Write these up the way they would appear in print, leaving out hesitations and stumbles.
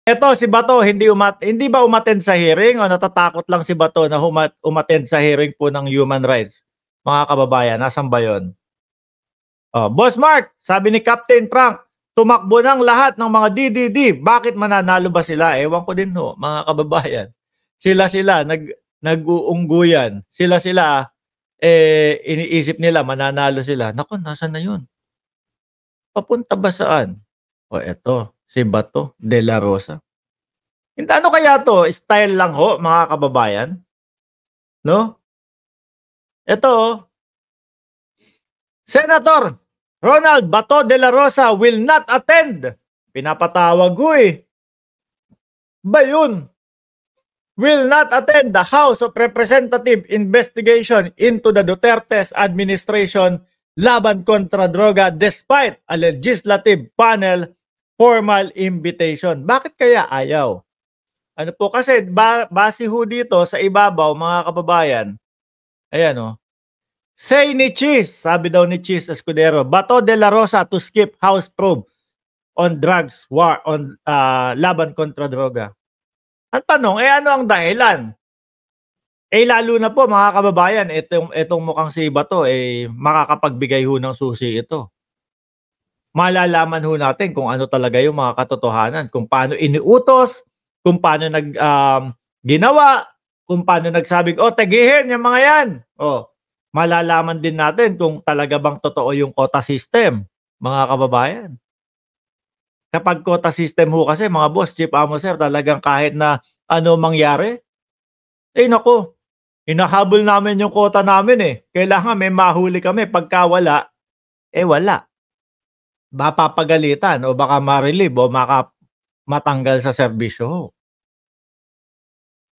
Eto si Bato hindi ba umattend sa hearing o natatakot lang si Bato na umattend sa hearing po ng human rights? Mga kababayan, nasaan ba 'yon? Oh, Boss Mark, sabi ni Captain Frank, tumakbo ng lahat ng mga DDD. Bakit mananalo ba sila? Ewan ko din ho, mga kababayan. Sila nag-uungguyan. Sila iniisip nila mananalo sila. Naku, nasaan na 'yun? Papunta ba saan? O eto, si Bato de la Rosa. Hindi ano kaya 'to, style lang ho, mga kababayan? No? Ito oh, Senator Ronald Bato de la Rosa will not attend. Pinapatawag ko eh. Ba yun? Will not attend the House of Representative investigation into the Duterte's administration laban kontra droga despite a legislative panel formal invitation. Bakit kaya ayaw? Ano po kasi base ho dito sa ibabaw, mga kababayan. Ayan oh. Say ni Cheese, sabi daw ni Cheese Escudero, Bato de la Rosa to skip House probe on drugs war on laban kontra droga. Ang tanong, ano ang dahilan? Lalo na po mga kababayan, itong mukhang si Bato, makakapagbigay ho ng susi ito. Malalaman ho natin kung ano talaga yung mga katotohanan, kung paano iniutos, kung paano ginawa, kung paano nagsabing, tagihin yung mga yan. Malalaman din natin kung talaga bang totoo yung quota system, mga kababayan. Kapag quota system ho kasi, mga boss, Chief Amo Sir, talagang kahit na ano mangyari, nako, hinahabol namin yung quota namin Kailangan may mahuli kami. Pagka wala, wala. Mapapagalitan o baka ma-relieve o matanggal sa serbisyo ho.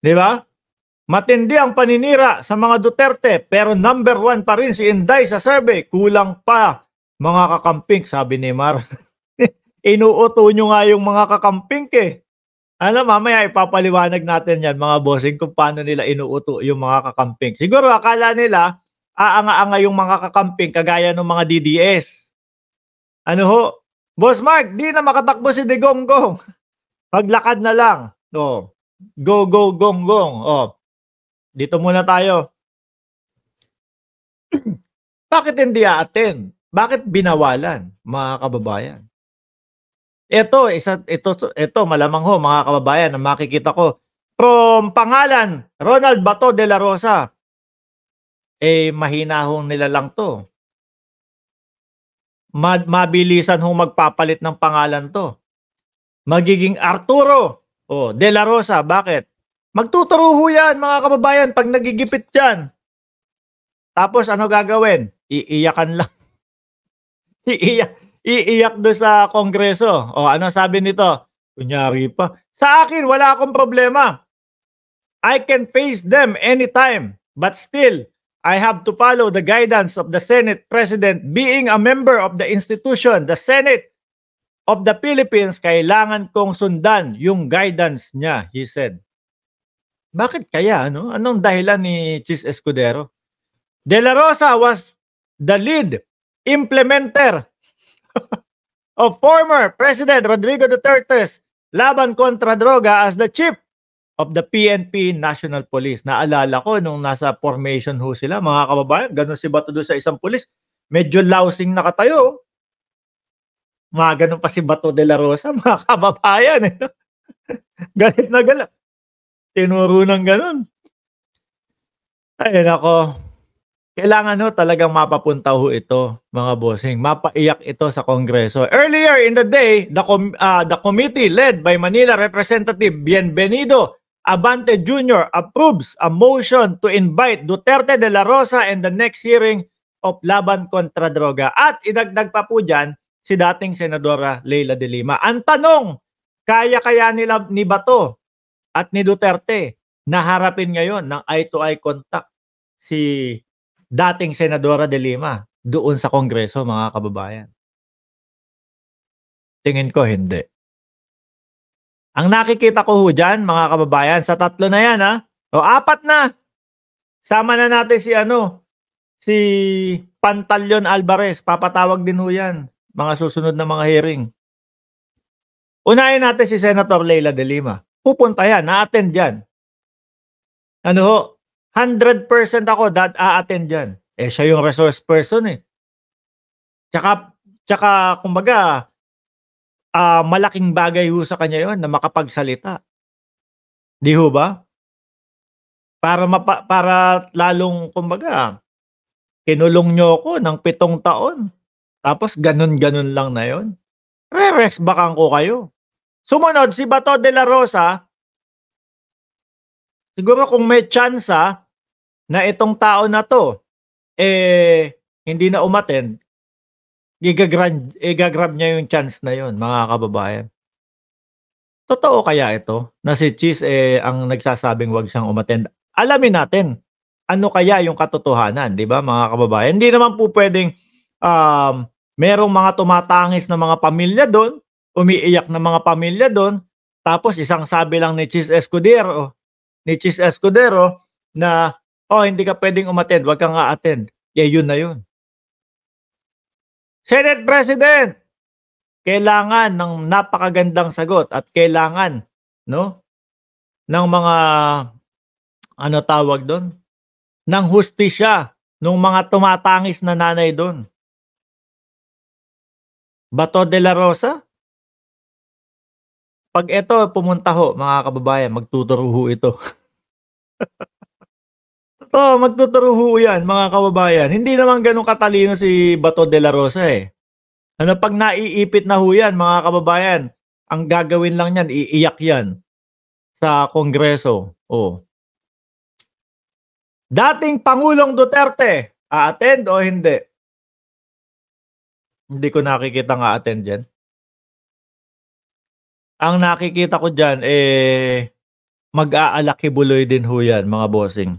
Di ba? Matindi ang paninira sa mga Duterte pero number 1 pa rin si Inday sa survey. Kulang pa mga kakamping, sabi ni Mar. Inuuto nyo nga yung mga kakamping mamaya ipapaliwanag natin yan, mga bossing, kung paano nila inuuto yung mga kakamping. Siguro akala nila aanga-anga yung mga kakamping kagaya ng mga DDS. Ano ho? Boss Mark, di na makatakbo si Digonggong. Paglakad na lang. Go, go, gonggong. Dito muna tayo. Bakit hindi a-attend? Bakit binawalan, mga kababayan? Ito malamang ho, mga kababayan, na makikita ko from pangalan Ronald Bato de la Rosa. Mahina hong nila lang to. Mabilisan hong magpapalit ng pangalan to. Magiging Arturo de la Rosa. Bakit? Magtuturo ho yan, mga kababayan, pag nagigipit yan. Tapos ano gagawin? Iiyakan lang. Iiyak doon sa Kongreso. Ano sabi nito? Kunyari pa. Sa akin, wala akong problema. I can face them anytime. But still, I have to follow the guidance of the Senate President. Being a member of the institution, the Senate of the Philippines, kailangan kong sundan yung guidance niya, he said. Bakit kaya? Anong dahilan ni Chis Escudero? De la Rosa was the lead implementer of former President Rodrigo Duterte's laban kontra droga as the chief of the PNP National Police. Naalala ko nung nasa formation ho sila, mga kababayan, ganun si Bato doon sa isang pulis. Medyo lousing nakatayo. Mga ganun pa si Bato de la Rosa, mga kababayan. Galit na galit. Tinuro ng ganun. Ay, nako. Kailangan talagang mapapunta ito, mga bossing. Mapaiyak ito sa Kongreso. Earlier in the day, the committee led by Manila Representative Bienvenido Abante Jr. approves a motion to invite Duterte de la Rosa in the next hearing of laban kontra droga. At idagdag pa po dyan si dating Senadora Leila de Lima. Ang tanong, kaya nila ni Bato at ni Duterte na harapin ngayon ng eye-to-eye contact si dating Senadora de Lima doon sa Kongreso, mga kababayan? Tingin ko hindi. Ang nakikita ko ho dyan, mga kababayan, sa 3 na yan 4 na. Sama na natin si Pantaleon Alvarez. Papatawag din ho yan, mga susunod na mga hearing. Unahin natin si Senator Leila de Lima. Pupunta yan, na-attend yan. Ano ho, 100% ako a-attend yan. Eh, siya yung resource person eh. Tsaka kumbaga, malaking bagay ho sa kanya yon na makapagsalita. Di ho ba? Para lalong kumbaga, kinulong niyo ako ng 7 taon. Tapos ganun-ganun lang na yon. Re-resbackan ko kayo. Sumunod si Bato de la Rosa. Siguro kung may tsansa na itong tao na to hindi na umattend, igagrab niya yung chance na yon, mga kababayan. Totoo kaya ito na si Cheese ang nagsasabing wag siyang umattend? Alamin natin ano kaya yung katotohanan, 'di ba, mga kababayan? Hindi naman po pwedeng merong mga tumatangis na mga pamilya doon, umiiyak na mga pamilya doon, tapos isang sabi lang ni Cheese Escudero na, hindi ka pwedeng umattend, wag kang a-attend. Yun na yun. Senate President, kailangan ng napakagandang sagot at kailangan, no, ng mga, ano tawag doon, ng hustisya ng mga tumatangis na nanay doon. Bato de la Rosa? Pag ito pumunta ho, mga kababayan, magtuturo ho ito. Magtuturo ho yan, mga kababayan. Hindi naman ganun katalino si Bato de la Rosa eh. Ano, pag naiipit na ho yan, mga kababayan, ang gagawin lang yan, iiyak yan sa Kongreso. Dating Pangulong Duterte, a-attend o hindi? Hindi ko nakikita nga attend dyan. Ang nakikita ko dyan, mag-aalakibuloy din ho yan, mga bossing.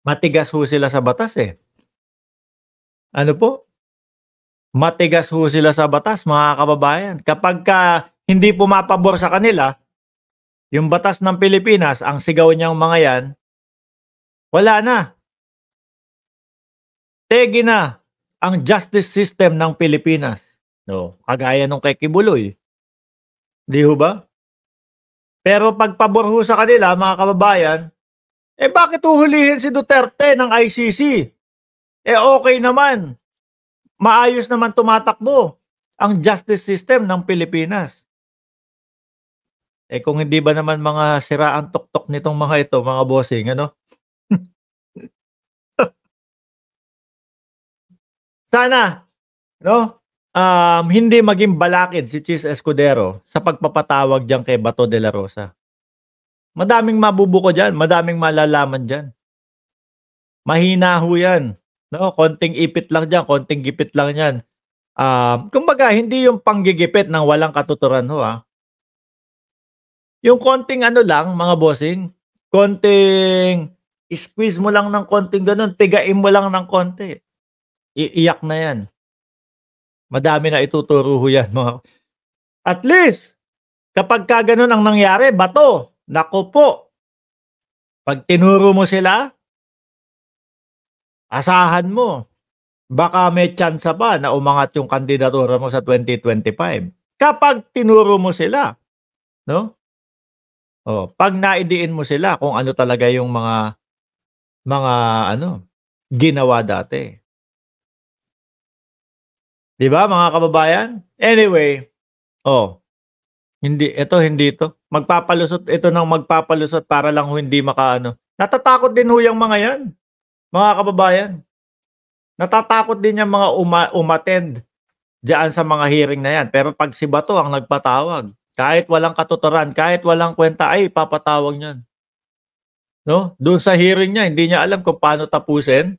Matigas ho sila sa batas eh. Ano po? Matigas ho sila sa batas, mga kababayan. Kapag hindi pumapabor sa kanila, yung batas ng Pilipinas, ang sigaw niyang mga yan, wala na. Tegi na ang justice system ng Pilipinas. No, kagaya nung kay Kibuloy. Di ho ba? Pero pag pabor ho sa kanila, mga kababayan, bakit uhulihin si Duterte ng ICC? Okay naman. Maayos naman tumatakbo ang justice system ng Pilipinas. Kung hindi ba naman mga siraan tuktok nitong mga ito, mga bossing, ano? Sana, no? Hindi maging balakid si Cheese Escudero sa pagpapatawag diyan kay Bato de la Rosa. Madaming mabubuko diyan, madaming malalaman diyan. Mahina ho yan. No, konting ipit lang diyan, konting gipit lang yan. Kumbaga, hindi yung panggigipit ng walang katuturan ho Yung konting ano lang, mga bossing, konting squeeze mo lang ng konting ganun, pigain mo lang ng konti. Iiyak na yan. Madami na ituturo ho yan. At least, kapag ganun ang nangyari, Bato, naku po, pag tinuro mo sila, asahan mo, baka may chance pa na umangat yung kandidatura mo sa 2025. Kapag tinuro mo sila, no? Pag naidiin mo sila kung ano talaga yung mga ginawa dati. 'Di ba, mga kababayan? Anyway, hindi ito. Magpapalusot ito ng magpapalusot para lang hindi makaano. Natatakot din ho yung mga yan, mga kababayan. Natatakot din yung mga umattend diyan sa mga hearing na yan. Pero pag si Bato ang nagpatawag, kahit walang katuturan, kahit walang kwenta, papatawag niyan. No? Doon sa hearing niya, hindi niya alam kung paano tapusin.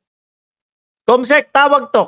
Comsec tawag to.